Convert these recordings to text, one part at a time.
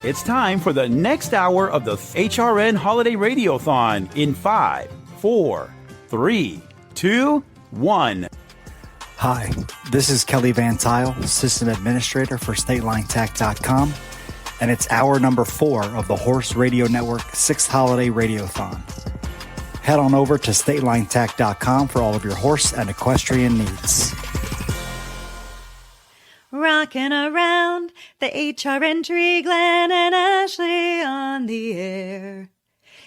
It's time for the next hour of the HRN Holiday Radiothon in 5, 4, 3, 2, 1. Hi, this is Kelly Van Tile, System Administrator for StatelineTech.com, and it's hour number 4 of the Horse Radio Network 6th Holiday Radiothon. Head on over to StatelineTech.com for all of your horse and equestrian needs. Rocking around the HRN tree, Glenn and Ashley on the air.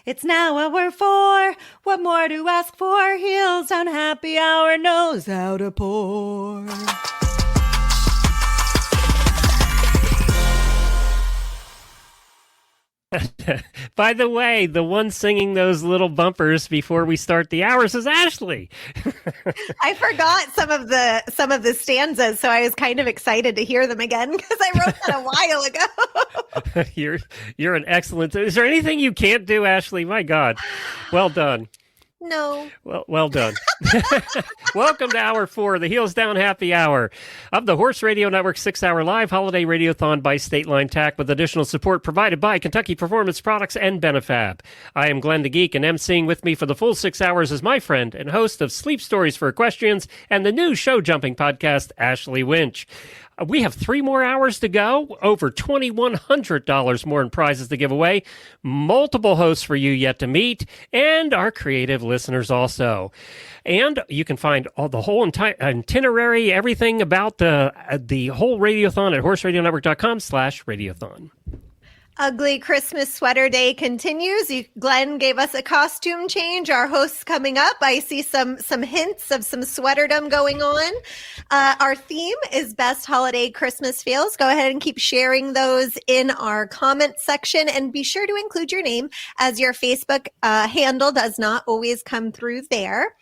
It's now hour 4. What more to ask for? Heels down, happy hour knows how to pour. By the way, the one singing those little bumpers before we start the hours is Ashley. I forgot some of the stanzas, so I was kind of excited to hear them again because I wrote that a while ago. You're an excellent. Is there anything you can't do, Ashley? My God, well done. No. Well done. Welcome to Hour 4, the Heels Down Happy Hour of the Horse Radio Network 6-hour live holiday radiothon by State Line Tack with additional support provided by Kentucky Performance Products and Benefab. I am Glenn the Geek, and emceeing with me for the full 6 hours is my friend and host of Sleep Stories for Equestrians and the new show jumping podcast, Ashley Winch. We have 3 more hours to go, over $2,100 more in prizes to give away, multiple hosts for you yet to meet, and our creative listeners also. And you can find all the whole itinerary, everything about the whole Radiothon at horseradionetwork.com/radiothon. Ugly Christmas Sweater Day continues. Glenn gave us a costume change. Our host's coming up. I see some hints of some sweaterdom going on. Our theme is Best Holiday Christmas Fails. Go ahead and keep sharing those in our comment section, and be sure to include your name, as your Facebook handle does not always come through there.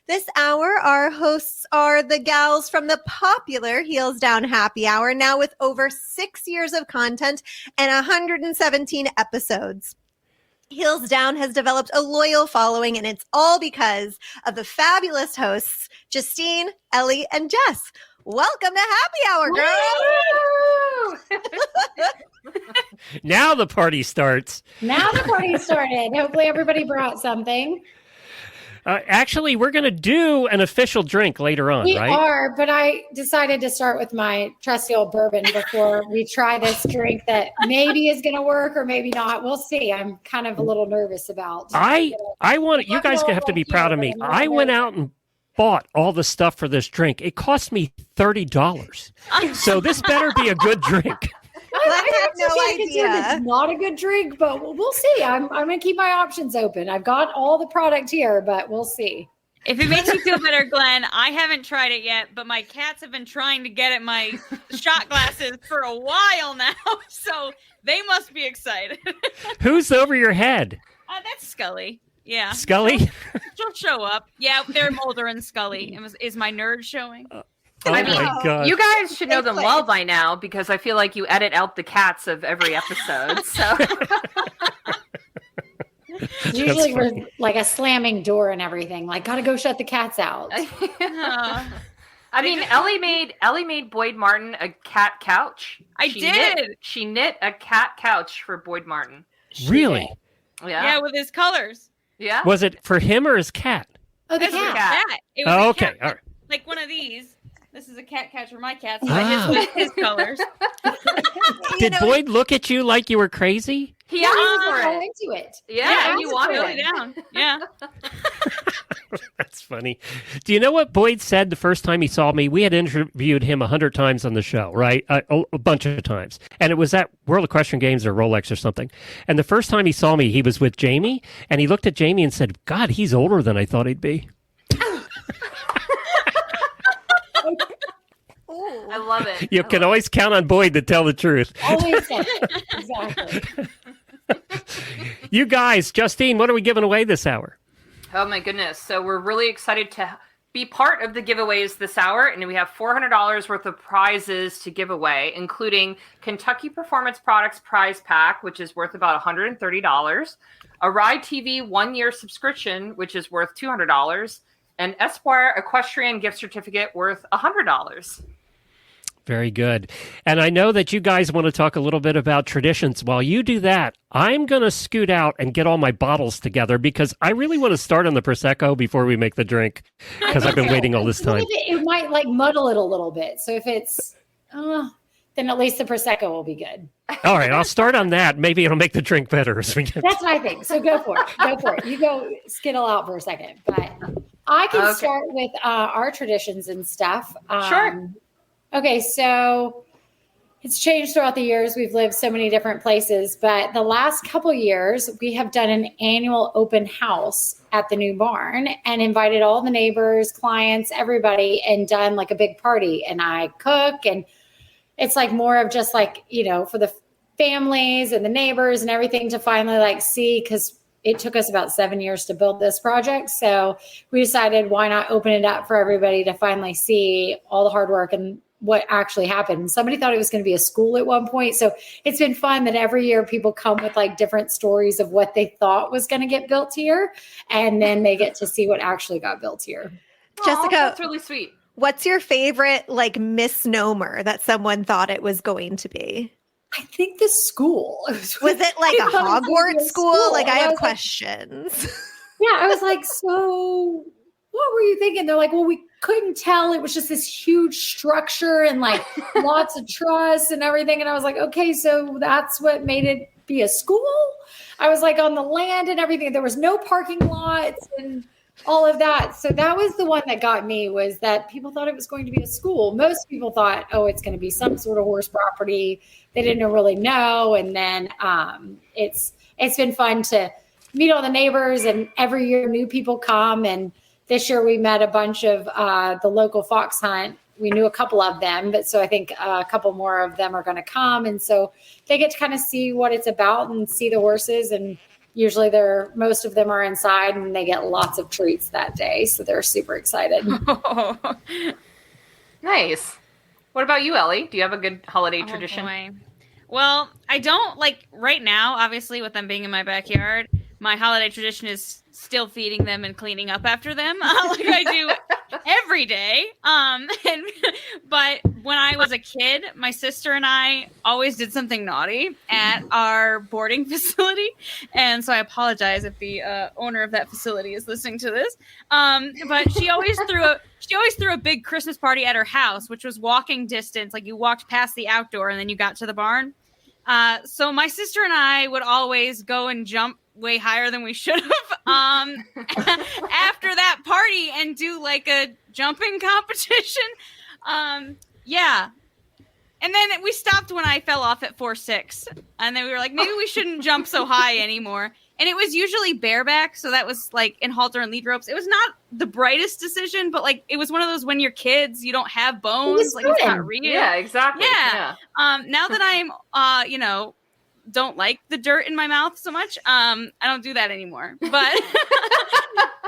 This hour, our hosts are the gals from the popular Heels Down Happy Hour, now with over 6 years of content and 117 episodes. Heels Down has developed a loyal following, and it's all because of the fabulous hosts, Justine, Ellie, and Jess. Welcome to Happy Hour, girls! Now the party starts. Now the party started. Hopefully everybody brought something. Actually, we're going to do an official drink later on, We right? are, but I decided to start with my trusty old bourbon before we try this drink that maybe is going to work or maybe not. We'll see. I'm kind of a little nervous about. I want you guys have to be proud of me. I went out and bought all the stuff for this drink. It cost me $30. So this better be a good drink. I have no idea. It's not a good drink, but we'll see. I'm going to keep my options open. I've got all the product here, but we'll see. If it makes you feel better, Glenn, I haven't tried it yet, but my cats have been trying to get at my shot glasses for a while now, so they must be excited. Who's over your head? That's Scully. Yeah. Scully? She'll show up. Yeah, they're Mulder and Scully. Is my nerd showing? Oh I mean, my God. you guys should know them well by now because I feel like you edit out the cats of every episode. So Usually we're like a slamming door and everything. Like, gotta go shut the cats out. I mean, Ellie made Boyd Martin a cat couch. She knit a cat couch for Boyd Martin. Really? Yeah, with his colors. Yeah. Was it for him or his cat? Oh, the That's cat. It was Oh, a okay. cat. All right. Like one of these. This is a cat couch for my cats, but his colors. Did Boyd look at you like you were crazy? He asked for Go it. into it. Yeah, you wanted really it. down. Yeah. That's funny. Do you know what Boyd said the first time he saw me? We had interviewed him 100 times on the show, right? A bunch of times. And it was at World Equestrian Games or Rolex or something. And the first time he saw me, he was with Jamie, and he looked at Jamie and said, God, he's older than I thought he'd be. I love it. You can always count on Boyd to tell the truth. Always say it. Exactly. You guys, Justine, what are we giving away this hour? Oh my goodness. So we're really excited to be part of the giveaways this hour. And we have $400 worth of prizes to give away, including Kentucky Performance Products Prize Pack, which is worth about $130, a Ride TV 1-year subscription, which is worth $200, an Esquire Equestrian gift certificate worth $100. Very good. And I know that you guys want to talk a little bit about traditions. While you do that, I'm going to scoot out and get all my bottles together because I really want to start on the Prosecco before we make the drink because I've been waiting all this time. It might like muddle it a little bit. So if it's, then at least the Prosecco will be good. All right, I'll start on that. Maybe it'll make the drink better as we get. That's what I think. So go for it. Go for it. You go skittle out for a second. But I can start with our traditions and stuff. Sure. Okay, so it's changed throughout the years. We've lived so many different places, but the last couple years we have done an annual open house at the new barn and invited all the neighbors, clients, everybody, and done like a big party. And I cook, and it's like more of just like, for the families and the neighbors and everything to finally like see, because it took us about 7 years to build this project. So we decided why not open it up for everybody to finally see all the hard work and what actually happened. Somebody thought it was going to be a school at one point. So it's been fun that every year people come with like different stories of what they thought was going to get built here. And then they get to see what actually got built here. Jessica, that's really sweet. What's your favorite like misnomer that someone thought it was going to be? I think the school. Was it like a Hogwarts school? Like I have questions. Yeah, I was like, so what were you thinking? They're like, well, we couldn't tell. It was just this huge structure and like lots of truss and everything. And I was like, okay, so that's what made it be a school? I was like on the land and everything. There was no parking lots and all of that. So that was the one that got me, was that people thought it was going to be a school. Most people thought, oh, it's going to be some sort of horse property. They didn't really know. And then it's been fun to meet all the neighbors, and every year new people come. And this year we met a bunch of the local fox hunt. We knew a couple of them, but so I think a couple more of them are going to come. And so they get to kind of see what it's about and see the horses. And usually most of them are inside, and they get lots of treats that day. So they're super excited. Nice. What about you, Ellie? Do you have a good holiday tradition? Boy. Well, I don't like right now, obviously, with them being in my backyard. My holiday tradition is still feeding them and cleaning up after them, like I do every day. But when I was a kid, my sister and I always did something naughty at our boarding facility, and so I apologize if the owner of that facility is listening to this. But she always threw a big Christmas party at her house, which was walking distance. Like you walked past the outdoor and then you got to the barn. So my sister and I would always go and jump way higher than we should have after that party and do like a jumping competition. Yeah. And then we stopped when I fell off at 4'6", and then we were like, maybe we shouldn't jump so high anymore. And it was usually bareback, so that was like in halter and lead ropes. It was not the brightest decision, but like it was one of those when you're kids, you don't have bones, like it's not real. Yeah, exactly. Yeah. Now that I'm, don't like the dirt in my mouth so much, I don't do that anymore. But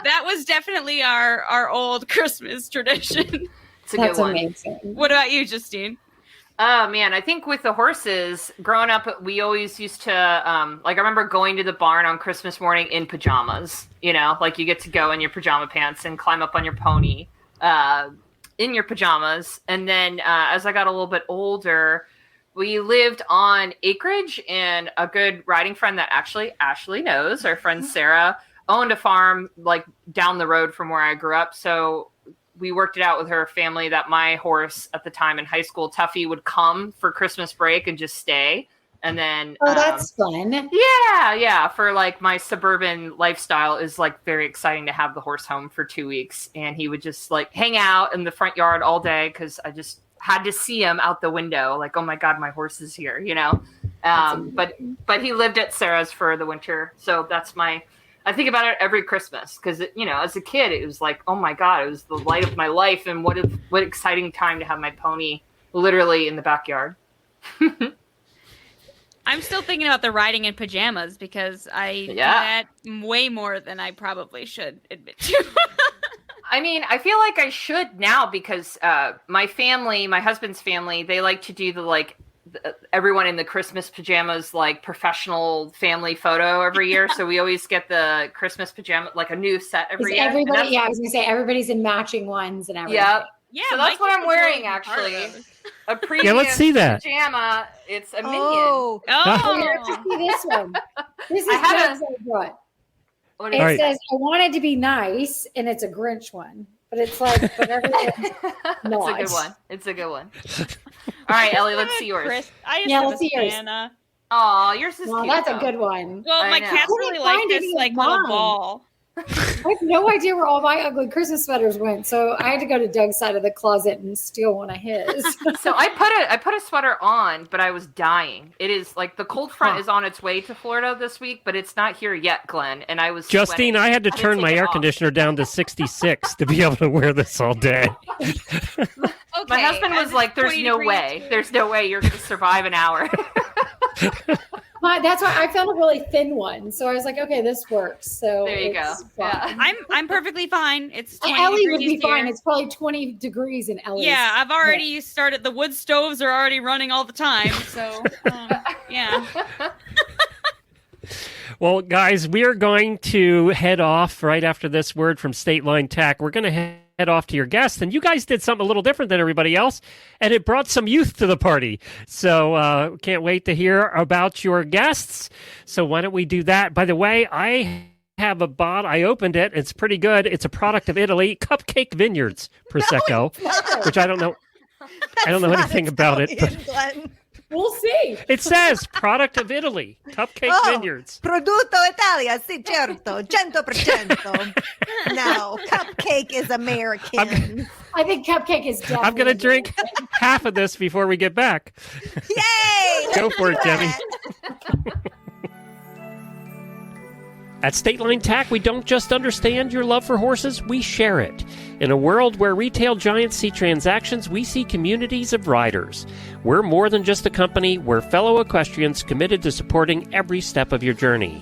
that was definitely our old Christmas tradition. It's a good one. Amazing. What about you, Justine? Oh, man, I think with the horses, growing up, we always used to, I remember going to the barn on Christmas morning in pajamas, like you get to go in your pajama pants and climb up on your pony in your pajamas. And then as I got a little bit older, we lived on acreage, and a good riding friend that actually Ashley knows, our friend Sarah, owned a farm like down the road from where I grew up. So we worked it out with her family that my horse at the time in high school, Tuffy, would come for Christmas break and just stay. And then, that's fun. Yeah. For like my suburban lifestyle is like very exciting to have the horse home for 2 weeks. And he would just like hang out in the front yard all day, 'cause I just had to see him out the window. Like, oh my God, my horse is here, but he lived at Sarah's for the winter. So I think about it every Christmas, because as a kid, it was like, oh my God, it was the light of my life, and what exciting time to have my pony literally in the backyard. I'm still thinking about the riding in pajamas, because I do that way more than I probably should admit to. I mean, I feel like I should now, because my husband's family, they like to do everyone in the Christmas pajamas, like professional family photo every year. So we always get the Christmas pajama, like a new set every year. I was going to say everybody's in matching ones and everything. Yeah. So that's what I'm wearing, actually. a previous Yeah, let's see that. pajama. It's a minion. Oh, See this one. This is I have Doug's I brought. What It is All right. says, I wanted to be nice, and it's a Grinch one. But it's like, but everything's It's a not. good one. It's a good one. All right, Ellie, let's see yours. Chris, I just Yeah, have let's a see yours. Santa. Oh, yours is Well, cute. that's a though. good one. Well, I my know. cats Couldn't really like find this any of like little mine. ball. I have no idea where all my ugly Christmas sweaters went, so I had to go to Doug's side of the closet and steal one of his. So I put a sweater on, but I was dying. It is like the cold front is on its way to Florida this week, but it's not here yet, Glenn. And I was Justine, sweating. I had to had turn take my it air off. conditioner down to 66 to be able to wear this all day. Okay, My husband was it's like, "There's 20 no degrees way. too. There's no way you're going to survive an hour." That's why I found a really thin one, so I was like, okay, this works. So There you go. it's fine. Yeah. I'm perfectly fine. It's 20 Ellie would degrees be fine. here. It's probably 20 degrees in Ellie's. Yeah, I've already started. The wood stoves are already running all the time. So, yeah. Well, guys, we are going to head off right after this word from State Line Tack. We're going to head off to your guests, and you guys did something a little different than everybody else, and it brought some youth to the party. So can't wait to hear about your guests. So why don't we do that? By the way, I have a bottle. I opened it. It's pretty good. It's a product of Italy, Cupcake Vineyards Prosecco, which I don't know. I don't know That's anything not about it, Italian, but Glenn. We'll see. it says product of Italy, Cupcake Vineyards. Prodotto Italia, sì, certo, 100%. No, Cupcake is American. I think Cupcake is definitely. I'm going to drink half of this before we get back. Yay! Go for it, let's do Debbie. it. At State Line Tack, we don't just understand your love for horses, we share it. In a world where retail giants see transactions, we see communities of riders. We're more than just a company, we're fellow equestrians committed to supporting every step of your journey.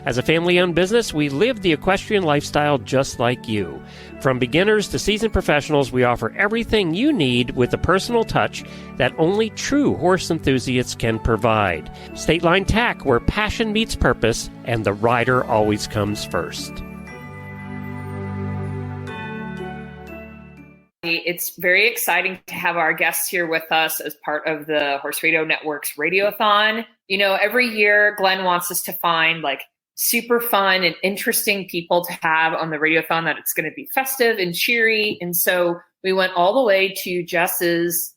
As a family-owned business, we live the equestrian lifestyle just like you. From beginners to seasoned professionals, we offer everything you need with the personal touch that only true horse enthusiasts can provide. State Line Tack, where passion meets purpose and the rider always comes first. It's very exciting to have our guests here with us as part of the Horse Radio Network's Radiothon. You know, every year Glenn wants us to find like super fun and interesting people to have on the Radiothon, that it's going to be festive and cheery. And so we went all the way to Jess's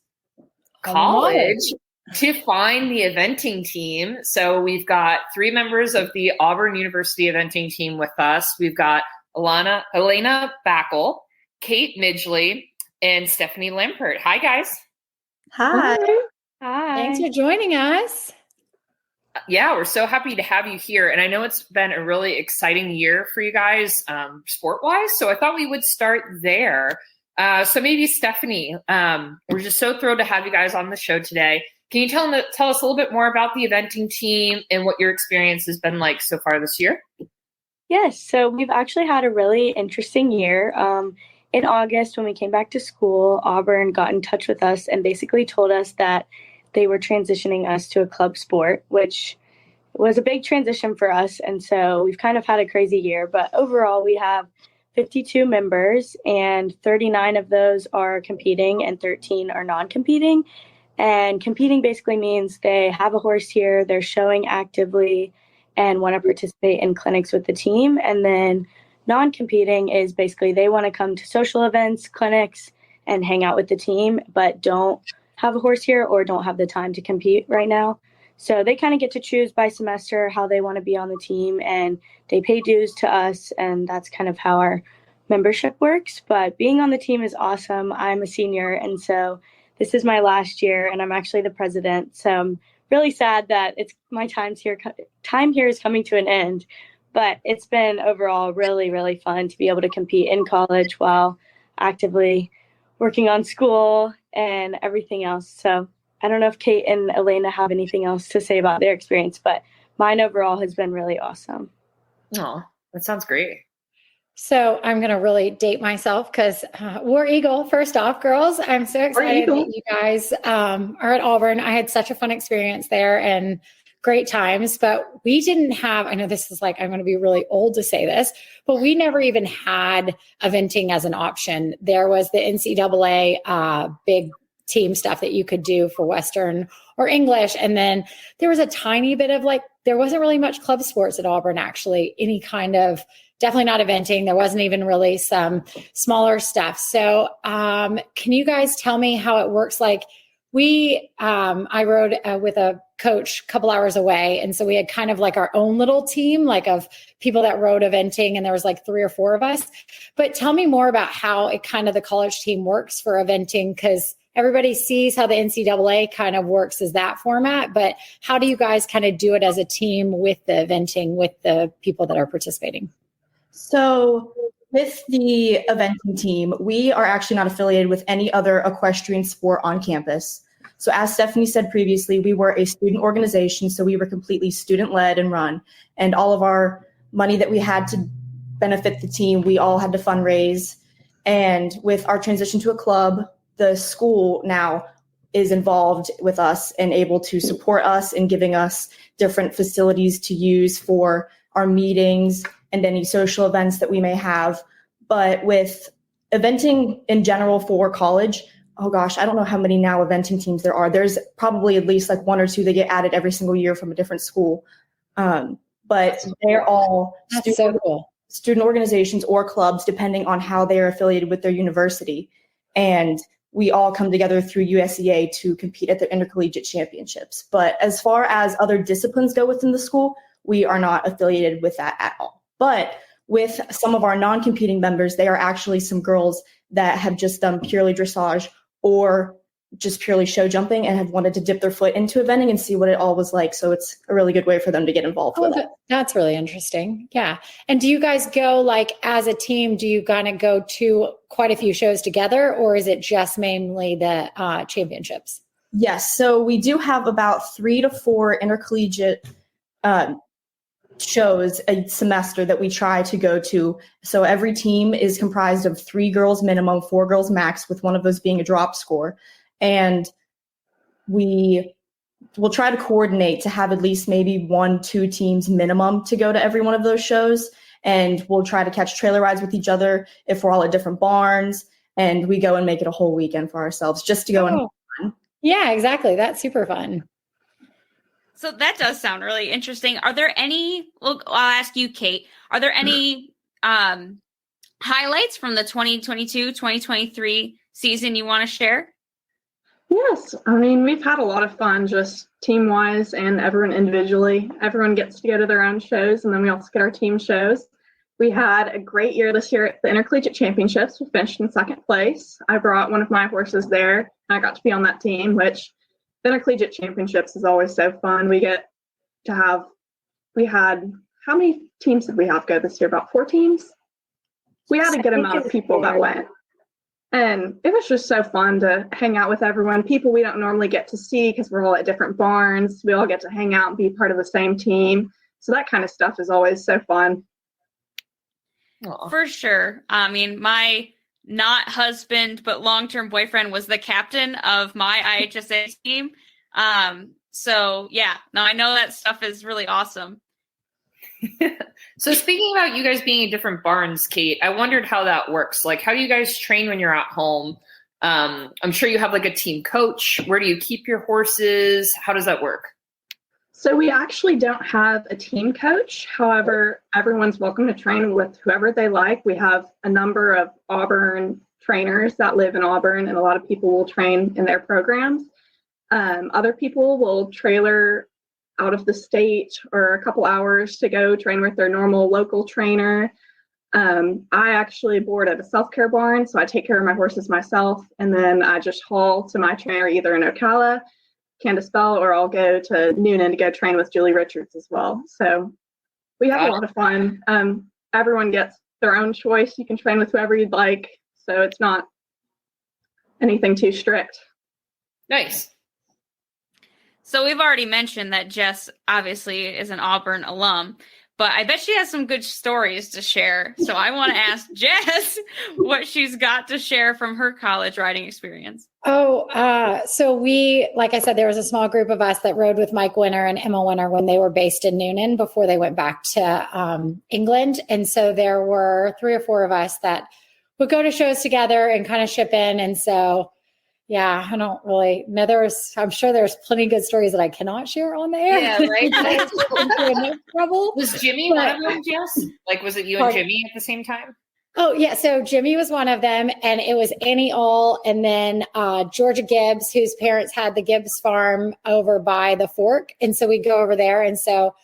college to find the eventing team. So we've got 3 members of the Auburn University eventing team with us. We've got Alayna Backel, Kate Midgley, and Stephanie Lambert. Hi, guys. Hi. Thanks for joining us. Yeah, we're so happy to have you here. And I know it's been a really exciting year for you guys sport-wise, so I thought we would start there. So maybe Stephanie, we're just so thrilled to have you guys on the show today. Can you tell us a little bit more about the eventing team and what your experience has been like so far this year? Yes, so we've actually had a really interesting year. In August, when we came back to school, Auburn got in touch with us and basically told us that they were transitioning us to a club sport, which was a big transition for us. And so we've kind of had a crazy year. But overall, we have 52 members, and 39 of those are competing and 13 are non-competing. And competing basically means they have a horse here, they're showing actively, and want to participate in clinics with the team. And then non-competing is basically they want to come to social events, clinics, and hang out with the team, but don't have a horse here or don't have the time to compete right now. So they kind of get to choose by semester how they want to be on the team, and they pay dues to us, and that's kind of how our membership works. But being on the team is awesome. I'm a senior, and so this is my last year, and I'm actually the president. So I'm really sad that it's my time here is coming to an end. But it's been overall really, really fun to be able to compete in college while actively working on school and everything else. So I don't know if Kate and Alayna have anything else to say about their experience, but mine overall has been really awesome. Oh, that sounds great. So I'm going to really date myself because War Eagle, first off, girls, I'm so excited that you guys are at Auburn. I had such a fun experience there and great times, but we didn't have, I know this is like, I'm going to be really old to say this, but we never even had eventing as an option. There was the NCAA big team stuff that you could do for Western or English. And then there was a tiny bit of there wasn't really much club sports at Auburn, actually, any kind of, definitely not eventing. There wasn't even really some smaller stuff. So can you guys tell me how it works? I rode with a coach a couple hours away. And so we had kind of our own little team, of people that rode eventing. And there was 3 or 4 of us. But tell me more about how it kind of the college team works for eventing, because everybody sees how the NCAA kind of works as that format. But how do you guys kind of do it as a team with the eventing, with the people that are participating? So with the eventing team, we are actually not affiliated with any other equestrian sport on campus. So as Stephanie said previously, we were a student organization, so we were completely student-led and run. And all of our money that we had to benefit the team, we all had to fundraise. And with our transition to a club, the school now is involved with us and able to support us in giving us different facilities to use for our meetings and any social events that we may have. But with eventing in general for college, oh gosh, I don't know how many now eventing teams there are. There's probably at least 1 or 2 that get added every single year from a different school. But they're all student organizations or clubs, depending on how they are affiliated with their university. And we all come together through USEA to compete at the intercollegiate championships. But as far as other disciplines go within the school, we are not affiliated with that at all. But with some of our non-competing members, they are actually some girls that have just done purely dressage or just purely show jumping and have wanted to dip their foot into eventing and see what it all was like. So it's a really good way for them to get involved with it. That's really interesting. Yeah. And do you guys go as a team, do you kind of go to quite a few shows together, or is it just mainly the championships? Yes. So we do have about 3 to 4 intercollegiate shows a semester that we try to go to. So every team is comprised of 3 girls minimum, 4 girls max, with one of those being a drop score. And we will try to coordinate to have at least maybe 1-2 teams minimum to go to every one of those shows. And we'll try to catch trailer rides with each other if we're all at different barns. And we go and make it a whole weekend for ourselves just to go and have fun. Yeah, exactly. That's super fun. So that does sound really interesting. Are there any, I'll ask you, Kate, are there any highlights from the 2022-2023 season you want to share? Yes. I mean, we've had a lot of fun just team-wise and everyone individually. Everyone gets to go to their own shows, and then we also get our team shows. We had a great year this year at the Intercollegiate Championships. We finished in 2nd place. I brought one of my horses there, and I got to be on that team, which the Intercollegiate Championships is always so fun. We had, how many teams did we have go this year? About 4 teams? We had a good amount of people that went. And it was just so fun to hang out with everyone, people we don't normally get to see because we're all at different barns. We all get to hang out and be part of the same team. So that kind of stuff is always so fun. For sure. I mean, my not husband, but long-term boyfriend was the captain of my IHSA team. So yeah, no, I know that stuff is really awesome. So speaking about you guys being in different barns, Kate, I wondered how that works. How do you guys train when you're at home? I'm sure you have a team coach. Where do you keep your horses? How does that work? So we actually don't have a team coach. However, everyone's welcome to train with whoever they like. We have a number of Auburn trainers that live in Auburn, and a lot of people will train in their programs. Other people will trailer out of the state or a couple hours to go train with their normal local trainer. I actually board at a self-care barn, so I take care of my horses myself, and then I just haul to my trainer either in Ocala, Candace Bell, or I'll go to Noonan to go train with Julie Richards as well. So we have a lot of fun. Everyone gets their own choice. You can train with whoever you'd like, so it's not anything too strict. Nice. So we've already mentioned that Jess obviously is an Auburn alum, but I bet she has some good stories to share. So I want to ask Jess what she's got to share from her college riding experience. So we, like I said, there was a small group of us that rode with Mike Winter and Emma Winter when they were based in Noonan before they went back to England. And so there were 3 or 4 of us that would go to shows together and kind of ship in. And so Yeah, I don't really know. I'm sure there's plenty of good stories that I cannot share on the air. Yeah, right. Trouble. Was Jimmy one of them, Jess? Like, was it you and Jimmy at the same time? Oh, yeah. So Jimmy was one of them, and it was Annie All, and then Georgia Gibbs, whose parents had the Gibbs farm over by the Fork. And so we'd go over there. And so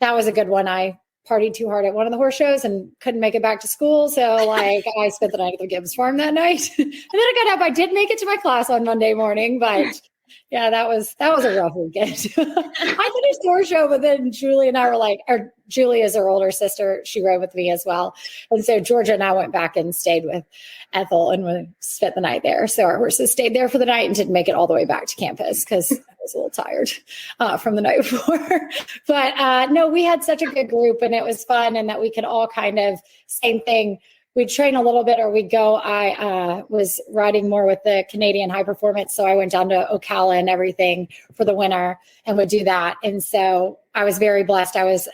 that was a good one. I partied too hard at one of the horse shows and couldn't make it back to school. So like I spent the night at the Gibbs farm that night. And then I got up. I did make it to my class on Monday morning, but yeah, that was a rough weekend. I finished horse show, but then Julie and I were like, or Julie is her older sister. She rode with me as well. And so Georgia and I went back and stayed with Ethel and we spent the night there. So our horses stayed there for the night and didn't make it all the way back to campus because I was a little tired from the night before. But no, we had such a good group and it was fun, and that we could all kind of, same thing. We'd train a little bit or we'd go. I was riding more with the Canadian High Performance. So I went down to Ocala and everything for the winter and would do that. And so I was very blessed. I was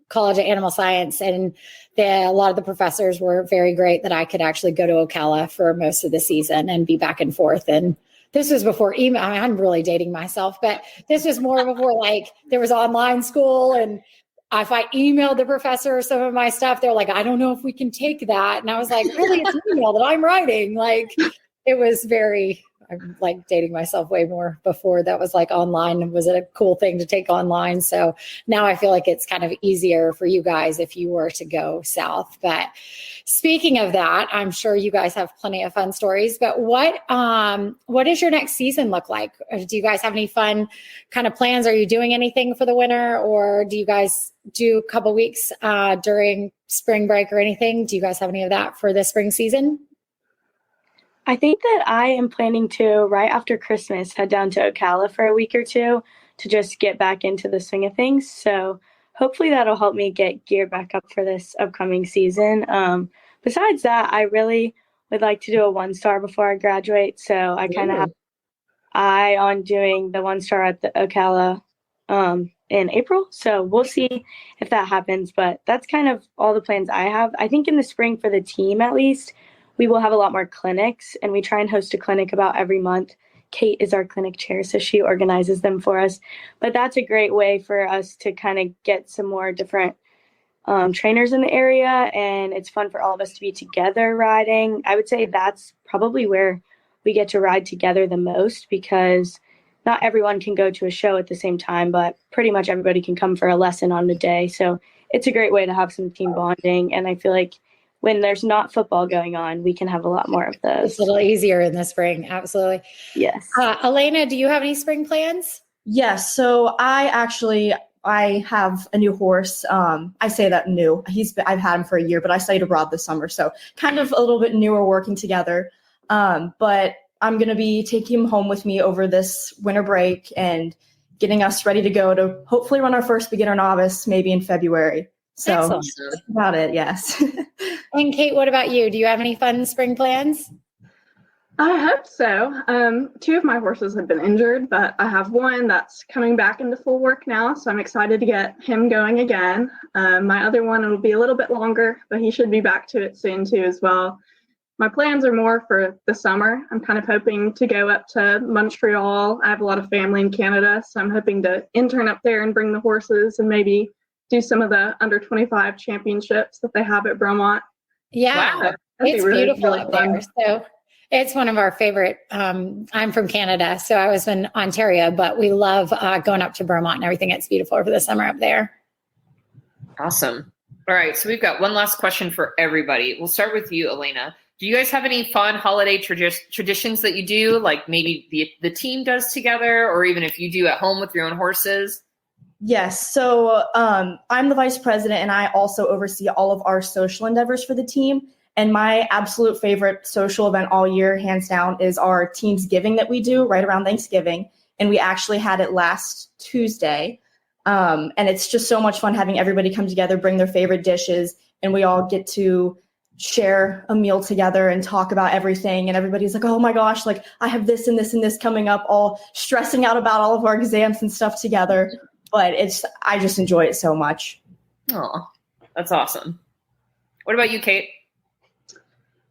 College of Animal Science, and a lot of the professors were very great that I could actually go to Ocala for most of the season and be back and forth. And this was before email. I'm really dating myself, but this was more before like there was online school, and if I emailed the professor some of my stuff, they're like, I don't know if we can take that. And I was like, really, it's an email that I'm writing. Like, it was I'm like dating myself way more before that was like online. Was it a cool thing to take online? So now I feel like it's kind of easier for you guys if you were to go south. But speaking of that, I'm sure you guys have plenty of fun stories, but what does your next season look like? Or do you guys have any fun kind of plans? Are you doing anything for the winter, or do you guys do a couple weeks during spring break or anything? Do you guys have any of that for the spring season? I think that I am planning to, right after Christmas, head down to Ocala for a week or two to just get back into the swing of things. So hopefully that'll help me get geared back up for this upcoming season. Besides that, I really would like to do a 1-star before I graduate. So I kind of have an eye on doing the 1-star at the Ocala in April. So we'll see if that happens. But that's kind of all the plans I have. I think in the spring, for the team at least, we will have a lot more clinics, and we try and host a clinic about every month. Kate is our clinic chair, so she organizes them for us. But that's a great way for us to kind of get some more different trainers in the area, and it's fun for all of us to be together riding. I would say that's probably where we get to ride together the most, because not everyone can go to a show at the same time, but pretty much everybody can come for a lesson on the day. So it's a great way to have some team bonding, and I feel like when there's not football going on, we can have a lot more of those. It's a little easier in the spring. Absolutely. Yes. Alayna, do you have any spring plans? Yes. So I have a new horse. I say that new. I've had him for a year, but I studied abroad this summer. So kind of a little bit newer working together. But I'm going to be taking him home with me over this winter break and getting us ready to go to hopefully run our first beginner novice maybe in February. So excellent. That's about it. Yes. And Kate, what about you? Do you have any fun spring plans? I hope so. 2 of my horses have been injured, but I have one that's coming back into full work now, so I'm excited to get him going again. My other one will be a little bit longer, but he should be back to it soon too as well. My plans are more for the summer. I'm kind of hoping to go up to Montreal. I have a lot of family in Canada, so I'm hoping to intern up there and bring the horses and maybe do some of the under 25 championships that they have at Bromont. Yeah, wow. It's really, beautiful really up there. So it's one of our favorite. I'm from Canada, so I was in Ontario, but we love going up to Bromont and everything. It's beautiful over the summer up there. Awesome. All right, so we've got one last question for everybody. We'll start with you, Alayna. Do you guys have any fun holiday traditions that you do, like maybe the team does together, or even if you do at home with your own horses? Yes. So I'm the vice president, and I also oversee all of our social endeavors for the team. And my absolute favorite social event all year, hands down, is our Team's Giving that we do right around Thanksgiving. And we actually had it last Tuesday. And it's just so much fun having everybody come together, bring their favorite dishes, and we all get to share a meal together and talk about everything. And everybody's like, oh my gosh, like I have this and this and this coming up, all stressing out about all of our exams and stuff together. But I just enjoy it so much. Oh, that's awesome. What about you, Kate?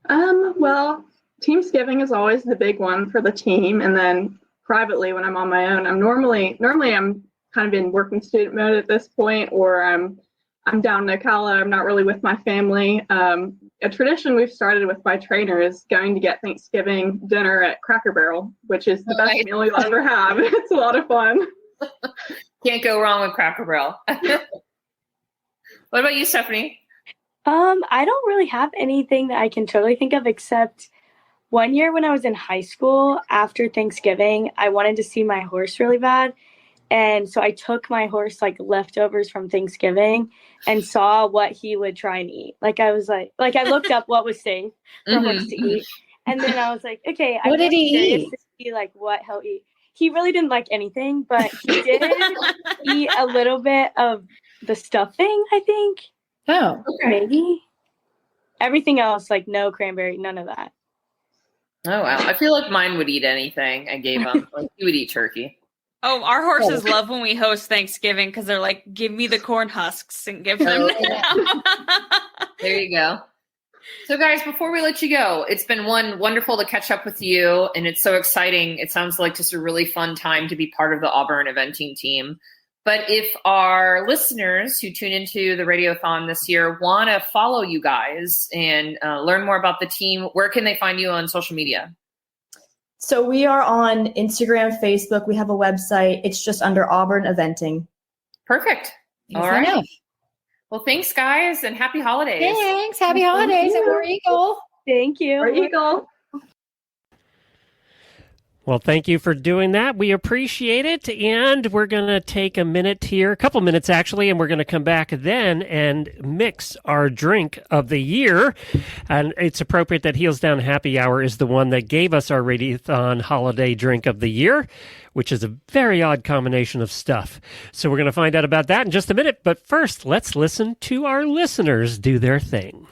Well, Teamsgiving is always the big one for the team, and then privately when I'm on my own, I'm normally I'm kind of in working student mode at this point, or I'm down in Ocala. I'm not really with my family. A tradition we've started with my trainer is going to get Thanksgiving dinner at Cracker Barrel, which is the best meal you'll ever have. It's a lot of fun. Can't go wrong with Cracker Barrel. What about you, Stephanie? I don't really have anything that I can totally think of, except one year when I was in high school, after Thanksgiving, I wanted to see my horse really bad. And so I took my horse like leftovers from Thanksgiving and saw what he would try and eat. Like I was like I looked up what was safe for horse to eat. And then I was like, okay, What did he eat? To see like what he'll eat. He really didn't like anything, but he did eat a little bit of the stuffing, I think. Oh, okay. Maybe. Everything else, like no cranberry, none of that. Oh, wow. I feel like mine would eat anything I gave him. Like, he would eat turkey. Oh, our horses love when we host Thanksgiving because they're like, give me the corn husks and give them. There you go. So, guys, before we let you go, it's been wonderful to catch up with you, and it's so exciting. It sounds like just a really fun time to be part of the Auburn eventing team. But if our listeners who tune into the Radiothon this year want to follow you guys and learn more about the team, where can they find you on social media? So we are on Instagram, Facebook. We have a website. It's just under Auburn Eventing. Perfect. All right. Well, thanks, guys, and happy holidays. Thanks. Happy holidays at War Eagle. Thank you. War Eagle. Well, thank you for doing that. We appreciate it. And we're going to take a minute here, a couple minutes actually, and we're going to come back then and mix our drink of the year. And it's appropriate that Heels Down Happy Hour is the one that gave us our Radiothon holiday drink of the year, which is a very odd combination of stuff. So we're going to find out about that in just a minute. But first, let's listen to our listeners do their thing.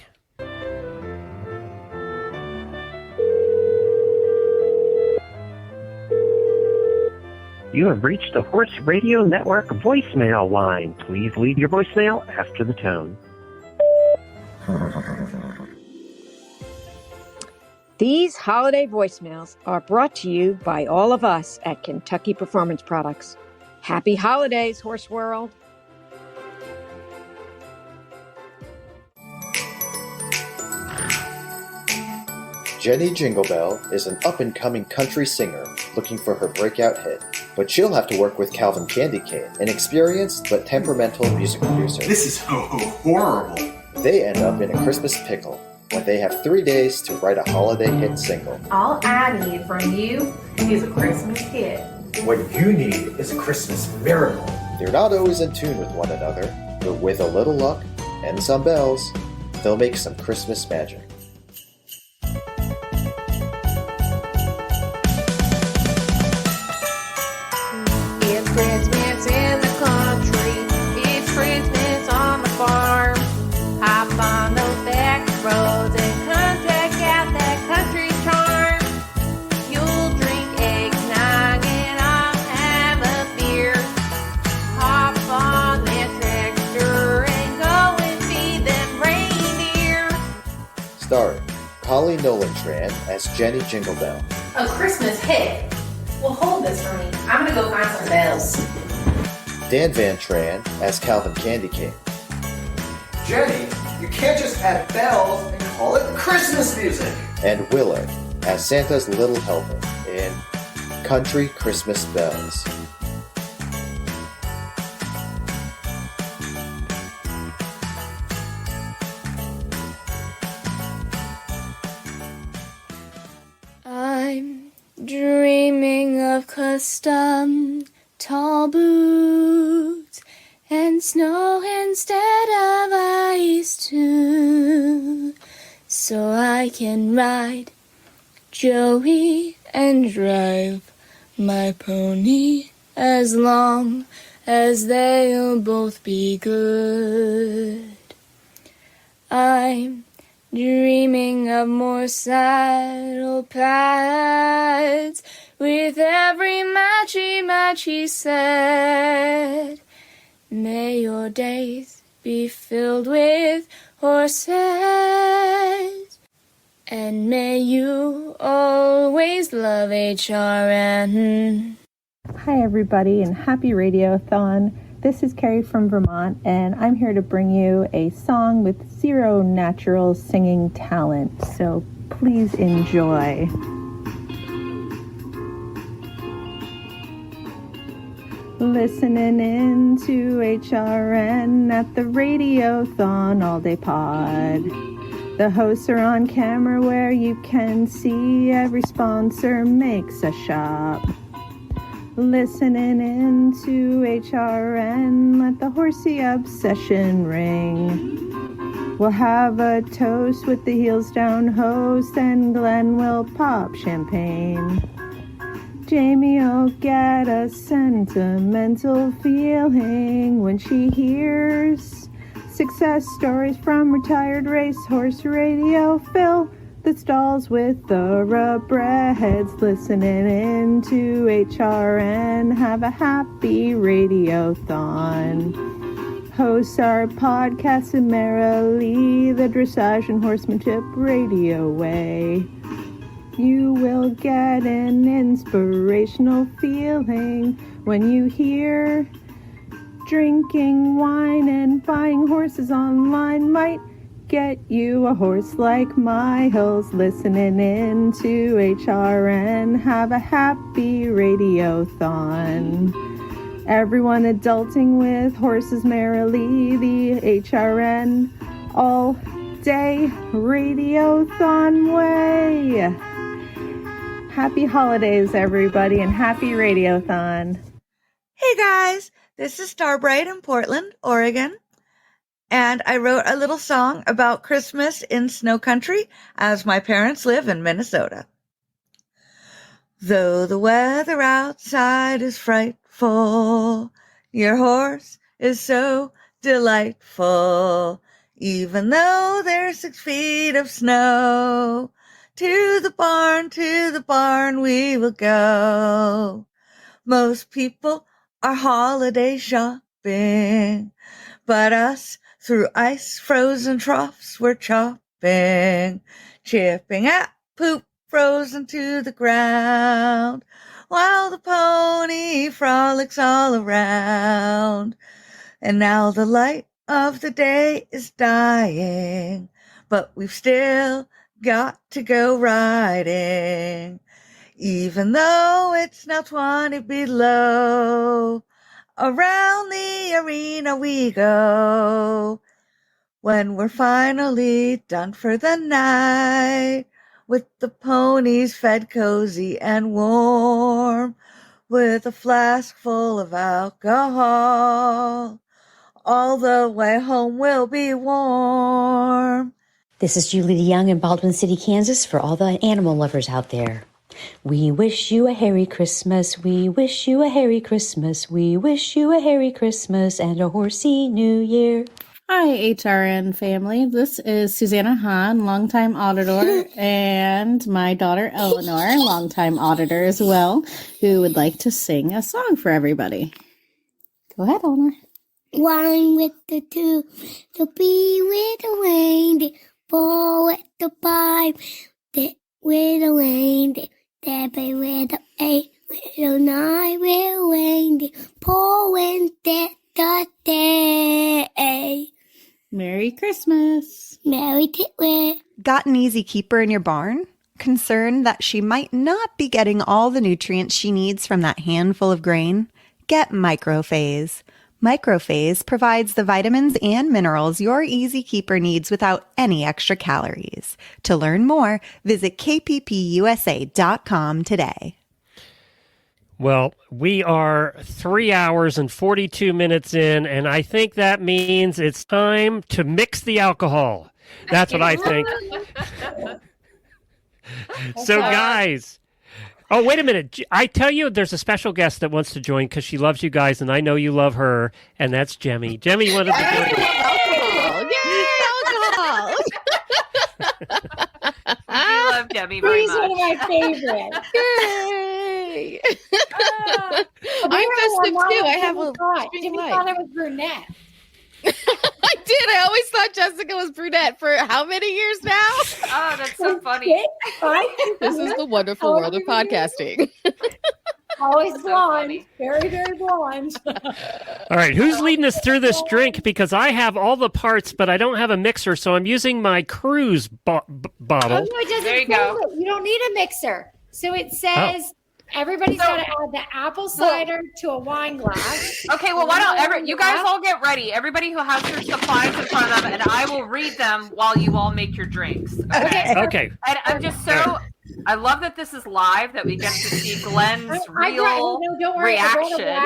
You have reached the Horse Radio Network voicemail line. Please leave your voicemail after the tone. These holiday voicemails are brought to you by all of us at Kentucky Performance Products. Happy holidays, Horse World. Jenny Jingle Bell is an up-and-coming country singer looking for her breakout hit. But she'll have to work with Calvin Candy Cane, an experienced but temperamental music producer. This is horrible. They end up in a Christmas pickle when they have 3 days to write a holiday hit single. All I need from you is a Christmas hit. What you need is a Christmas miracle. They're not always in tune with one another, but with a little luck and some bells, they'll make some Christmas magic. It's Christmas in the country. It's Christmas on the farm. Hop on those back roads and come check out that country charm. You'll drink eggnog and I'll have a beer. Hop on that tractor and go and feed them reindeer. Starring Polly Nolan-Tran as Jenny Jingle Bell. A Christmas hit. Well, hold this for me. I'm gonna go find some bells. Dan Van Tran as Calvin Candy Cane. Jenny, you can't just add bells and call it Christmas music. And Willard as Santa's Little Helper in Country Christmas Bells. I'm dreaming of custom tall boots and snow instead of ice too, so I can ride Joey and drive my pony as long as they'll both be good. I'm dreaming of more saddle pads with every matchy set. May your days be filled with horses And may you always love HRN. Hi, everybody, and happy Radiothon. This is Carrie from Vermont, and I'm here to bring you a song with zero natural singing talent. So please enjoy. Listening in to HRN at the Radiothon All Day Pod. The hosts are on camera where you can see every sponsor makes a shop. Listening in to HRN, let the horsey obsession ring. We'll have a toast with the heels down host, and Glenn will pop champagne. Jamie'll get a sentimental feeling when she hears success stories from retired racehorse radio. Fill the stalls with thoroughbreds. Listening in to HRN, have a happy Radiothon. Hosts our podcast and merrily the Dressage and Horsemanship Radio way. You will get an inspirational feeling when you hear drinking wine and buying horses online might get you a horse like Miles. Listening in to HRN, have a happy Radiothon. Everyone adulting with horses merrily, the HRN all day Radiothon way. Happy holidays, everybody, and happy Radiothon. Hey guys, this is Starbright in Portland, Oregon, and I wrote a little song about Christmas in snow country as my parents live in Minnesota. Though the weather outside is frightful, your horse is so delightful. Even though there's 6 feet of snow, to the barn we will go. Most people are holiday shopping, but us through ice-frozen troughs we're chopping, chipping at poop frozen to the ground, while the pony frolics all around. And now the light of the day is dying, but we've still got to go riding. Even though it's now 20 below, around the arena we go. When we're finally done for the night, with the ponies fed cozy and warm, with a flask full of alcohol, all the way home will be warm. This is Julie DeYoung in Baldwin City, Kansas, for all the animal lovers out there. We wish you a Merry Christmas. We wish you a Merry Christmas. We wish you a Merry Christmas and a horsey New Year. Hi, HRN family. This is Susanna Hahn, longtime auditor, and my daughter Eleanor, longtime auditor as well, who would like to sing a song for everybody. Go ahead, Eleanor. 1 with the 2, the B with the reindeer, 4 with the 5, the with the reindeer, 7 with the 8, with the 9 with the reindeer, 4 with the day. Merry Christmas. Merry Christmas. Got an easy keeper in your barn? Concerned that she might not be getting all the nutrients she needs from that handful of grain? Get Microphase. Microphase provides the vitamins and minerals your easy keeper needs without any extra calories. To learn more, visit kppusa.com today. Well, we are 3 hours and 42 minutes in, and I think that means it's time to mix the alcohol. That's what I think. So, guys... Oh, wait a minute. I tell you, there's a special guest that wants to join because she loves you guys, and I know you love her, and that's Jemmy. Jemmy, you wanted to join us. Yay, alcohol! I love Jemmy very He's much. one of my favorites. Yay! I'm festive too. I have a Jimmy thought I was brunette. I did. I always always thought Jessica was brunette for how many years now? Oh, that's so funny. This is the wonderful world of podcasting. Always blonde. Very, very blonde. All right, who's leading us through this drink? Because I have all the parts, but I don't have a mixer, so I'm using my cruise bottle. Oh, no, it doesn't There you say go. that. You don't need a mixer. So it says everybody's got to add the apple cider to a wine glass. Okay, well, why don't you guys all get ready? Everybody who has their supplies in front of them, and I will read them while you all make your drinks. Okay. And I'm just I love that this is live, that we get to see Glenn's real reaction.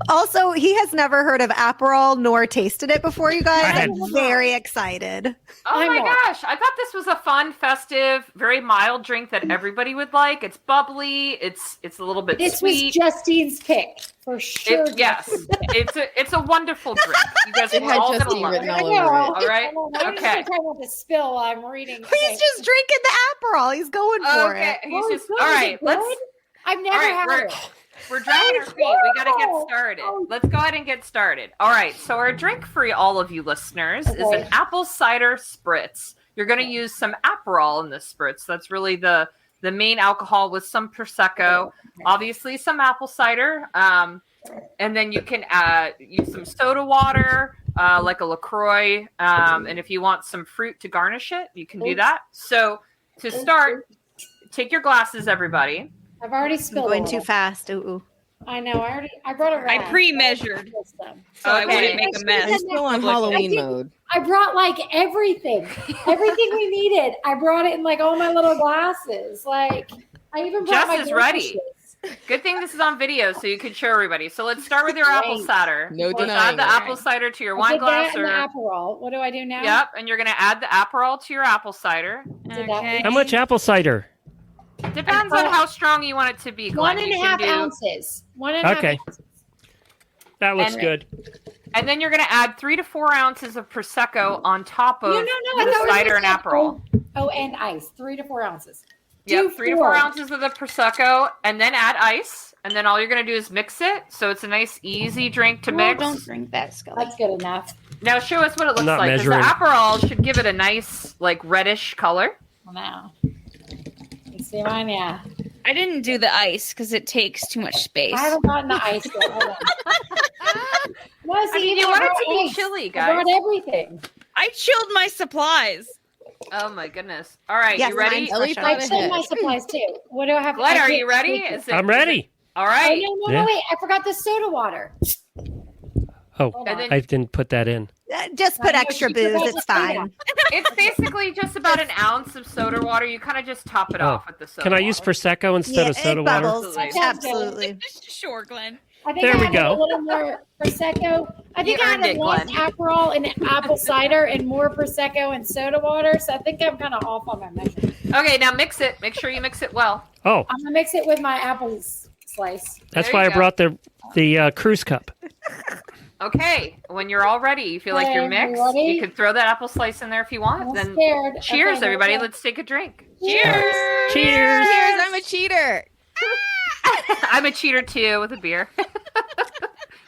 Also, he has never heard of Aperol nor tasted it before, you guys. I I'm had- very excited. Oh my gosh, I thought this was a fun, festive, very mild drink that everybody would like. It's bubbly, it's a little bit This sweet. was Justine's pick for sure. Yes, it's a wonderful drink. You guys It are had all gonna Justine love written it. all over it. All right, I'm okay. just trying not to spill while I'm reading. He's just drinking the Aperol. He's going for Okay, it. he's just good. all Is right. it Let's. good? I've never All right, had it. we're dragging our feet. We got to get started. Let's go ahead and get started. All right. So our drink for all of you listeners is an apple cider spritz. You're going to use some Aperol in this spritz. That's really the main alcohol with some Prosecco, obviously some apple cider, and then you can use some soda water, like a LaCroix, and if you want some fruit to garnish it, you can do that. So to start, take your glasses, everybody. I've already spilled. Going too fast. Ooh. I know. I brought a rag. I pre-measured, so I wouldn't make a mess. He's still on Halloween mode. I brought like everything we needed. I brought it in like all my little glasses. Like I even brought Jess my is ready. glasses. Good thing this is on video, so you can show everybody. So let's start with your apple cider. No Let's denying add the it. apple cider to your I wine did glass. that and the Aperol. What do I do now? Yep, and you're going to add the Aperol to your apple cider. Okay. How much apple cider? Depends on how strong you want it to be, Glenn. 1.5 ounces. 1.5 Okay. ounces. That looks And- good. And then you're going to add 3 to 4 ounces of Prosecco on top of I thought the it was cider and just Aperol. Oh, and ice. 3 to 4 ounces. Yep, 3 to 4 ounces of the Prosecco, and then add ice. And then all you're going to do is mix it. So it's a nice, easy drink to mix. Don't drink that, Scully. That's good enough. Now show us what it looks Not like. 'Cause the measuring. Aperol should give it a nice, like, reddish color. Now. You see mine? Yeah. I didn't do the ice because it takes too much space. I haven't gotten the ice yet. Hold on. No, see, I mean, you I want it brought to be ice. chilly, I guys. brought everything. I chilled my supplies. Oh my goodness! All right, Yes, you ready? mine's Ellie fresh thought I out. chilled my supplies too. What do I have? Glenn, I are did- you ready? Is it- I'm ready. All Oh, right. no, Yeah. wait. I forgot the soda water. Oh, And then- I didn't put that in. Just put I know, extra she booze. forgot It's to say fine. It's basically just about an ounce of soda water. You kind of just top it off with the soda Can I use water. Prosecco instead of soda it water? bubbles. Absolutely. Absolutely. Sure, Glenn. I think There I we added go. a little more Prosecco. I think You I earned added it, less Glenn. Aperol and apple cider and more Prosecco and soda water. So I think I'm kind of off on my measurement. Okay, now mix it. Make sure you mix it well. Oh, I'm going to mix it with my apple slice. that's There why you I go. brought the cruise cup. Okay, when you're all ready, you feel like you're Okay, mixed. ready? You could throw that apple slice in there if you want. I'm Then scared. cheers, Okay, everybody. okay. Let's take a drink. Cheers. Cheers. Cheers, I'm a cheater. I'm a cheater too with a beer.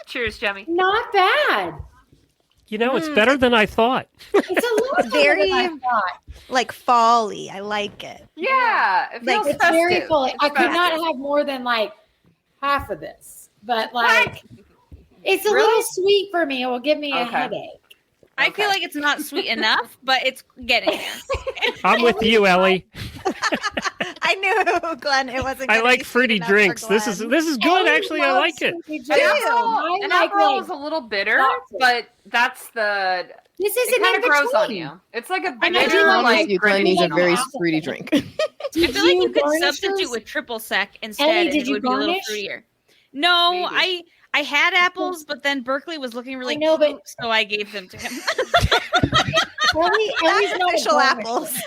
Cheers, Jemmy. Not bad. You know, it's better than I thought. It's a little better Very than I thought. like fall-y. I like it. Yeah, it feels It's very festive. full. It's I could not festive. have more than like half of this, but like it's a Really? little sweet for me. It will give me a Okay. headache. I feel like it's not sweet enough, but it's getting there. I'm with you, Ellie. I knew, Glenn, it wasn't. I gonna like be fruity sweet enough for drinks. This is Glenn. good. Ellie Actually, I loves like it. fruity An drinks. Aperol, I an like, Aperol is a little bitter, chocolate. but that's the. This is It an kind of grows on in-between. you. It's like a I know, bitter, do you I like like promise you, Glenn needs a grenadine very almost. fruity drink. I feel like you could garnish substitute yours? with triple sec instead, Ellie, and did it you would be a little garnish? fruitier. No, Maybe. I had apples, but then Berkeley was looking really I know, cute, but- so I gave them to him. Ellie's not a Official garnisher. apples.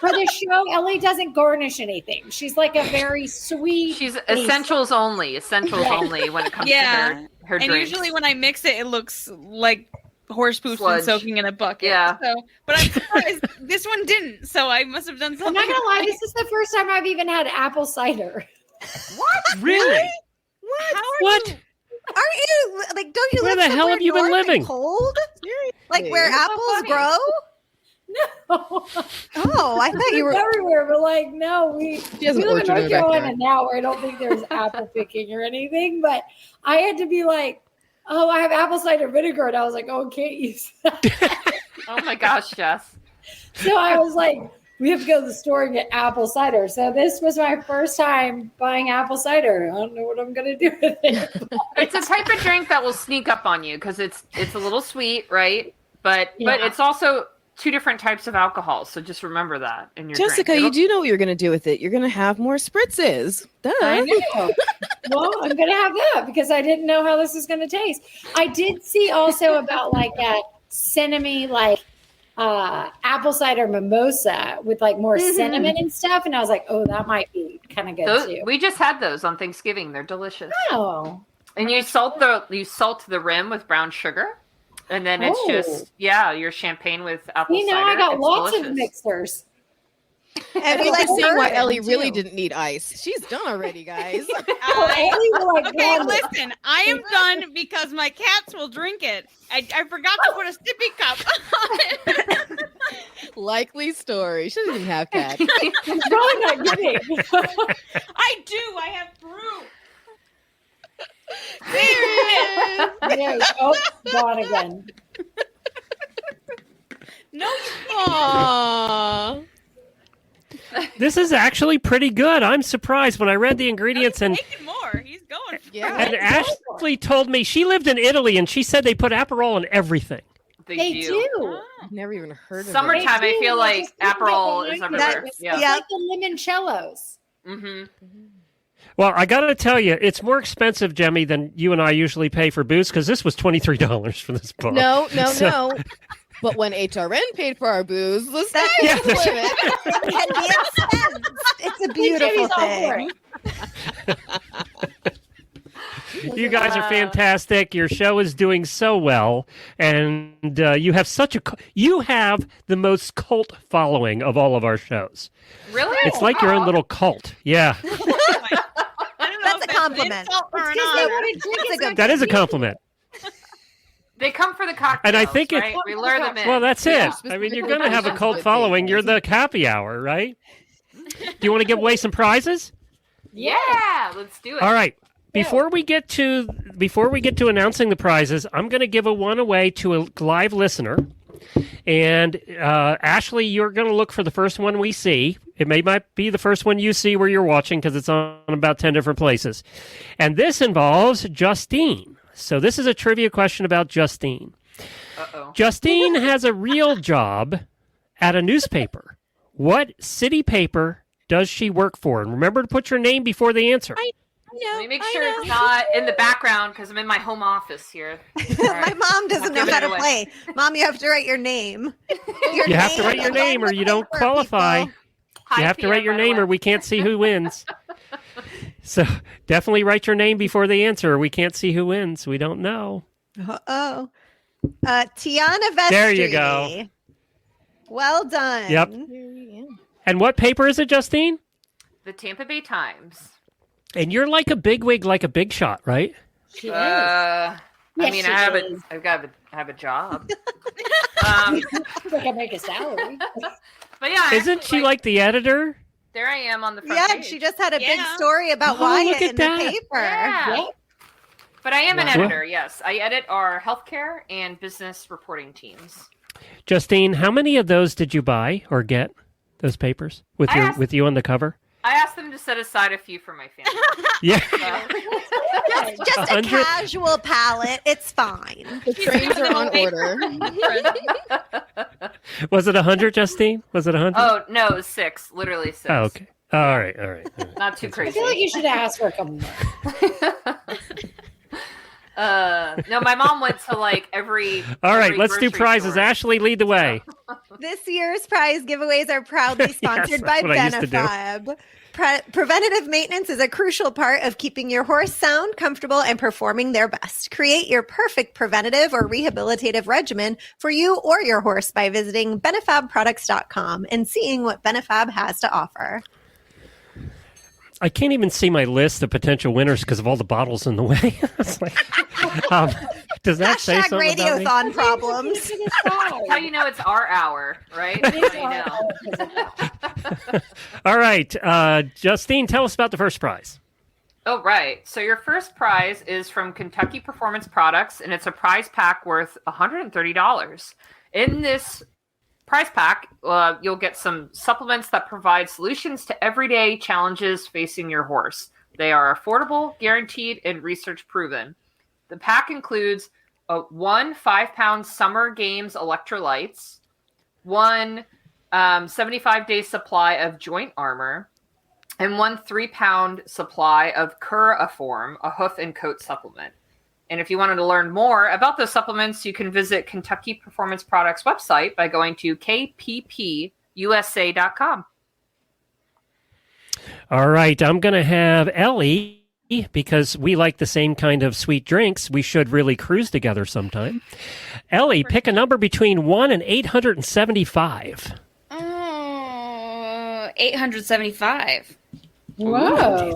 For the show, Ellie doesn't garnish anything. She's like a very sweet. She's face. essentials only. Essentials Yeah. only when it comes Yeah. to her And drinks. usually when I mix it, it looks like horse poop's been Sludge. soaking in a bucket. Yeah. So, but I'm surprised this one didn't. So I must have done I'm something. not gonna lie. right. This is the first time I've even had apple cider. Really? How are What? you? Aren't you like? Don't you Where live the hell somewhere have you been north and living? Cold? Like where apples grow? No. Oh, I thought you were everywhere, but like, no, we has an live in orchard in North her Carolina backyard. now where I don't think there's apple picking or anything, but I had to be like, oh, I have apple cider vinegar. And I was like, oh, can't use that. Oh my gosh, Jess. So I was like, we have to go to the store and get apple cider. So this was my first time buying apple cider. I don't know what I'm going to do with it. It's a type of drink that will sneak up on you because it's a little sweet, right? But it's also two different types of alcohol. So just remember that in your Jessica, drink. you do know what you're going to do with it. You're going to have more spritzes. Duh. I know. Well, I'm going to have that because I didn't know how this was going to taste. I did see also about like a cinnamon, like apple cider mimosa with like more cinnamon and stuff. And I was like, oh, that might be kind of good too. We just had those on Thanksgiving. They're delicious. Oh. And you salt the rim with brown sugar. And then it's just, your champagne with apple cider. I got It's lots delicious. of mixers. And we like seeing why bourbon, Ellie really too. didn't need ice. She's done already, guys. Okay, listen. I am done because my cats will drink it. I forgot to put a sippy cup on it. Likely story. She doesn't even have cats. I'm probably not kidding. I do. I have proof. Yeah, oh, gone again. No, Aww. This is actually pretty good. I'm surprised when I read the ingredients and more. He's going. Yeah. and Ashley told me she lived in Italy and she said they put Aperol in everything. They do. I've never even heard of it. Summertime, I feel like Just think about Aperol the is liquor. everywhere. It's Yeah. like the limoncellos. Mm-hmm. Well, I got to tell you, it's more expensive, Jemmy, than you and I usually pay for booze because this was $23 for this book. No. So- But when HRN paid for our booze, the sky Yeah, was the that's- limit. It can be expensive. It's a beautiful thing. You guys are fantastic. Your show is doing so well, and you have you have the most cult following of all of our shows. Really? It's like your own little cult. Yeah, That's a compliment. that is a compliment. They come for the cocktails, And I think right? We lure them in. Well, that's Yeah. it. I mean, you're going to have a cult following. You're the happy hour, right? Do you want to give away some prizes? Yeah, let's do it. All right. Before we get to announcing the prizes, I'm going to give one away to a live listener. And Ashley, you're going to look for the first one we see. It might be the first one you see where you're watching because it's on about 10 different places. And this involves Justine. So this is a trivia question about Justine. Uh-oh. Justine has a real job at a newspaper. What city paper does she work for? And remember to put your name before the answer. Let me make sure it's not in the background because I'm in my home office here. My mom doesn't know how to play. Mom, you have to write your name. You have to write your name or you don't qualify. You have to write your name or we can't see who wins. So definitely write your name before the answer or we can't see who wins. We don't know. Uh-oh. Tiana Vestry. There you go. Well done. Yep. And what paper is it, Justine? The Tampa Bay Times. And you're like a bigwig, like a big shot, right? I mean, I have a job. I can make a salary. But yeah, Isn't she like the editor? there I am on the front Yeah, page. she just had a big story about Oh, Wyatt look at in that. the paper. Yeah. But I am an Wow. editor, yes. I edit our healthcare and business reporting teams. Justine, how many of those did you buy or get? Those papers with with you on the cover? I asked them to set aside a few for my family. Yeah. Just a 100 casual palette. It's fine. The trains are on order. Was it 100, Justine? Was it 100? Oh, no, it was 6. Literally 6. Oh, okay. All right. Not too I crazy. feel like you should ask for a couple more. No, my mom went to like every. All right, every let's do grocery prizes. store. Ashley, lead the way. This year's prize giveaways are proudly sponsored by that's what I used to do. Benefab. Preventative maintenance is a crucial part of keeping your horse sound, comfortable, and performing their best. Create your perfect preventative or rehabilitative regimen for you or your horse by visiting benefabproducts.com and seeing what Benefab has to offer. I can't even see my list of potential winners because of all the bottles in the way. It's like, Does that say Hashtag something about me? Radiothon problems. That's how you know it's our hour, right? That's how you know. All right. Justine, tell us about the first prize. Oh, right. So your first prize is from Kentucky Performance Products, and it's a prize pack worth $130. In this prize pack, you'll get some supplements that provide solutions to everyday challenges facing your horse. They are affordable, guaranteed, and research proven. The pack includes one 5-pound Summer Games electrolytes, one 75-day supply of joint armor, and one 3-pound supply of Curaform, a hoof and coat supplement. And if you wanted to learn more about those supplements, you can visit Kentucky Performance Products website by going to kppusa.com. All right. I'm going to have Ellie, because we like the same kind of sweet drinks. We should really cruise together sometime. Ellie, pick a number between 1 and 875. 875. Whoa.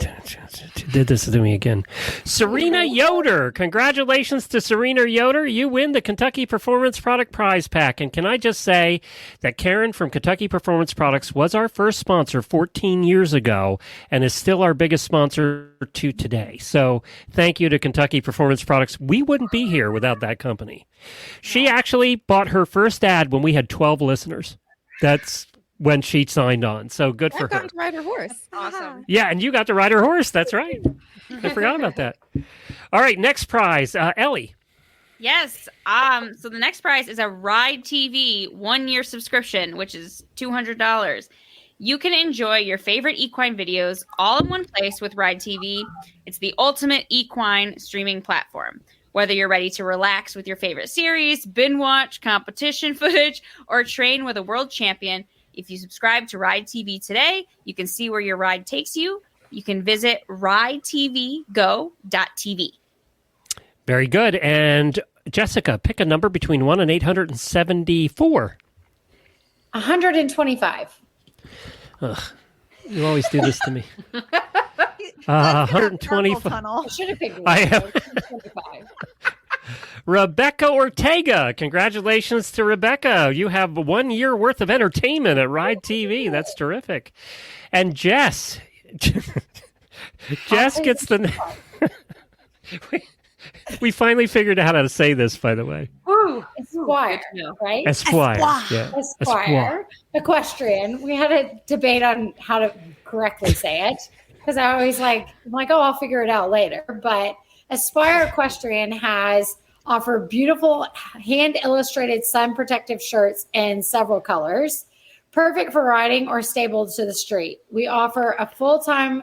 Did this to me again. Serena Yoder. Congratulations to Serena Yoder. You win the Kentucky Performance Product Prize Pack. And can I just say that Karen from Kentucky Performance Products was our first sponsor 14 years ago and is still our biggest sponsor to today. So thank you to Kentucky Performance Products. We wouldn't be here without that company. She actually bought her first ad when we had 12 listeners. That's when she signed on. So good for her. Got to ride her horse. Awesome. Yeah, and you got to ride her horse. That's right. I forgot about that. All right, next prize. Ellie. Yes. So the next prize is a Ride TV 1-year subscription, which is $200. You can enjoy your favorite equine videos all in one place with Ride TV. It's the ultimate equine streaming platform. Whether you're ready to relax with your favorite series, binge watch, competition footage, or train with a world champion, if you subscribe to Ride TV today, you can see where your ride takes you. You can visit ridetvgo.tv. Very good. And Jessica, pick a number between 1 and 874. 125. Ugh, you always do this to me. 125. I should have picked I have 125. Rebecca Ortega. Congratulations to Rebecca. You have 1 year worth of entertainment at Ride TV. That's terrific. And Jess. Jess gets the... we finally figured out how to say this, by the way. Ooh, Esquire, right? Esquire. Yeah. Esquire. Equestrian. We had a debate on how to correctly say it because I always I'm like, oh, I'll figure it out later. But Aspire Equestrian has offered beautiful hand-illustrated sun protective shirts in several colors, perfect for riding or stabled to the street. We offer a full line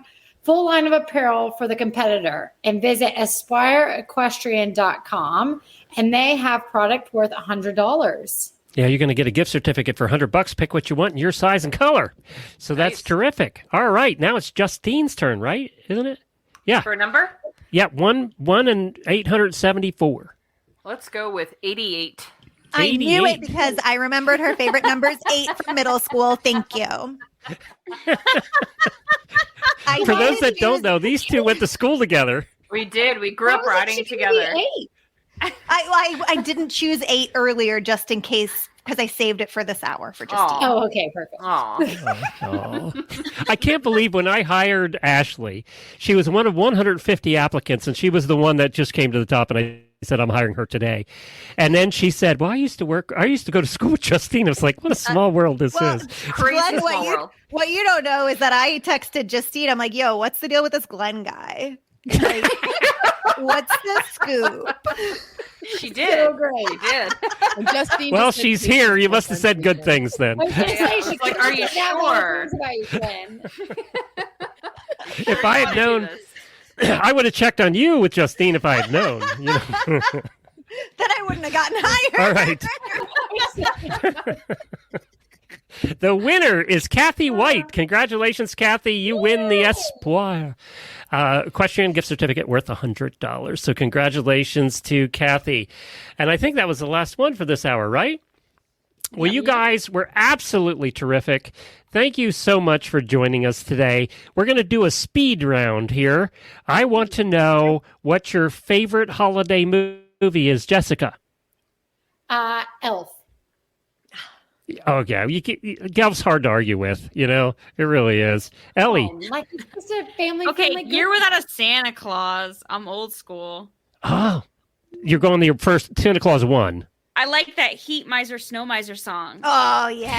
of apparel for the competitor, and visit aspireequestrian.com, and they have product worth $100. Yeah, you're going to get a gift certificate for $100. Pick what you want in your size and color. So that's terrific. All right, now it's Justine's turn, right? Isn't it? Yeah. For a number? Yeah, 1 and 874. Let's go with 88. I knew it because I remembered her favorite numbers 8 from middle school. Thank you. For those that don't know, these two went to school together. We did. We grew up riding together. I didn't choose 8 earlier just in case because I saved it for this hour for Justine. Oh, okay, perfect. I can't believe when I hired Ashley, she was one of 150 applicants, and she was the one that just came to the top, and I said, I'm hiring her today. And then she said, well, I used to go to school with Justine. I was like, what a small world this is. Glenn, what you don't know is that I texted Justine. I'm like, yo, what's the deal with this Glenn guy? Like, what's the scoop? She did. So great. She did. And Justine Well, she's here. You must have said good things then. I was going to say, she like, are you sure? About you, Glenn. If I had known, I would have checked on you with Justine if I had known. You know? Then I wouldn't have gotten hired. All right. The winner is Kathy White. Congratulations, Kathy. You win the Espoir equestrian gift certificate worth $100. So congratulations to Kathy. And I think that was the last one for this hour, right? Well, you guys were absolutely terrific. Thank you so much for joining us today. We're going to do a speed round here. I want to know what your favorite holiday movie movie is Jessica? Elf. Oh, yeah. Elf's hard to argue with, you know? It really is. Ellie. Like, it's just a family. Okay, Year Without a Santa Claus. I'm old school. Oh, you're going the first Santa Claus 1. I like that Heat Miser, Snow Miser song. Oh, yeah.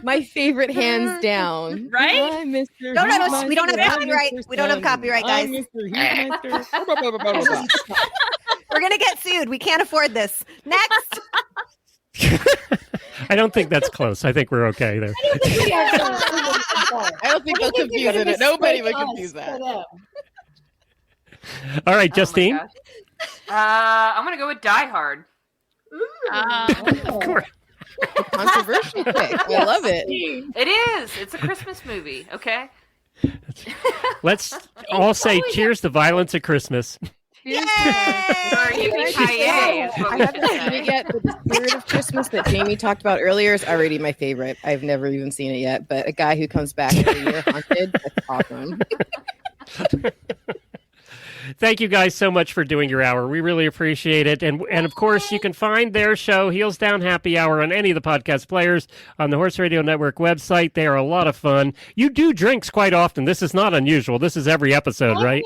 My favorite, hands down. Right? Hi, Mr. We don't have copyright. We don't have copyright, guys. We're going to get sued. We can't afford this. Next. I don't think that's close. I think we're okay there. I don't think they'll confuse it. Nobody would confuse that. All right, Justine. I'm going to go with Die Hard. Of course. Controversial pick. I love it. It is. It's a Christmas movie. Okay. Let's all say cheers to violence at Christmas. Yay! I haven't seen it yet, but the spirit of Christmas that Jamie talked about earlier is already my favorite. I've never even seen it yet, but a guy who comes back every year haunted, that's awesome. Thank you guys so much for doing your hour. We really appreciate it. And of course, you can find their show, Heels Down Happy Hour, on any of the podcast players on the Horse Radio Network website. They are a lot of fun. You do drinks quite often. This is not unusual. This is every episode, right?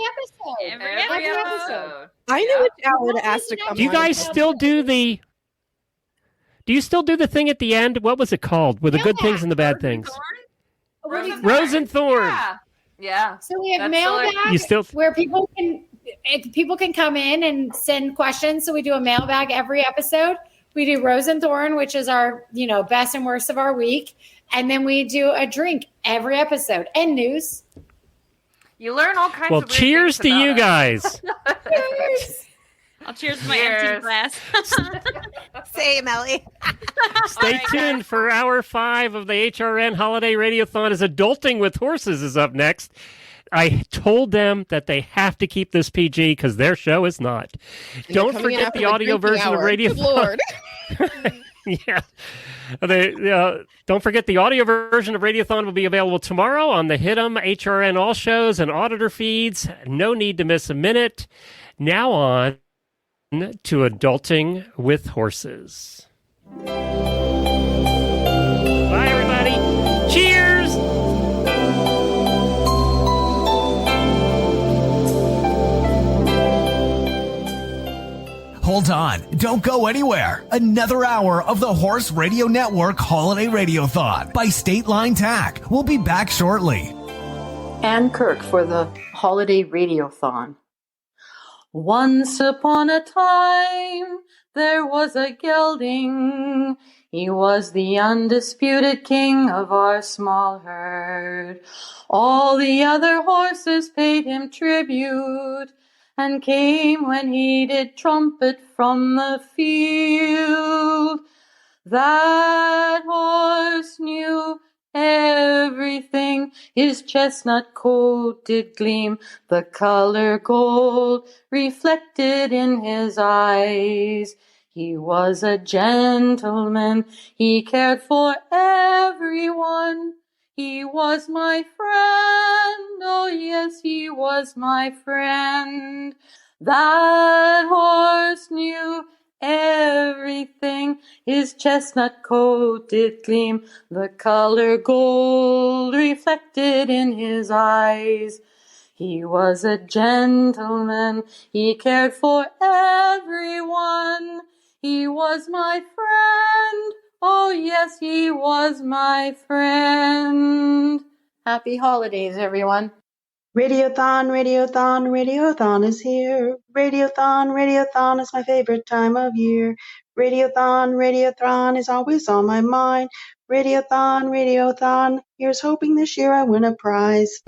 Every episode. I know which hour to ask to come. Do you guys still do the... Do you still do the thing at the end? What was it called? With the good things and the bad things? Rose and Thorn. Yeah. So we have mailbag where people can come in and send questions. So we do a mailbag every episode. We do Rose and Thorn, which is our, best and worst of our week. And then we do a drink every episode and news. You learn all kinds of weird cheers to you guys. Cheers. I'll cheers my empty glass. Same, Ellie. Stay tuned for hour 5 of the HRN Holiday Radiothon as Adulting with Horses is up next. I told them that they have to keep this PG because their show is not. Don't forget the audio version of Radiothon. Yeah. Don't forget the audio version of Radiothon will be available tomorrow on the Hit'em, HRN All Shows, and Auditor feeds. No need to miss a minute. Now on to Adulting with Horses. Bye, everybody. Cheers! Hold on. Don't go anywhere. Another hour of the Horse Radio Network Holiday Radiothon by State Line Tack. We'll be back shortly. Ann Kirk for the Holiday Radiothon. Once upon a time, there was a gelding. He was the undisputed king of our small herd. All the other horses paid him tribute, and came when he did trumpet from the field. That horse knew everything. His chestnut coat did gleam, the color gold reflected in his eyes. He was a gentleman, he cared for everyone. He was my friend, oh yes, he was my friend. That horse knew everything. His chestnut coat did gleam, the color gold reflected in his eyes. He was a gentleman, he cared for everyone. He was my friend, oh yes, he was my friend. Happy holidays, everyone. Radiothon, Radiothon, Radiothon is here. Radiothon, Radiothon is my favorite time of year. Radiothon, Radiothon is always on my mind. Radiothon, Radiothon, here's hoping this year I win a prize.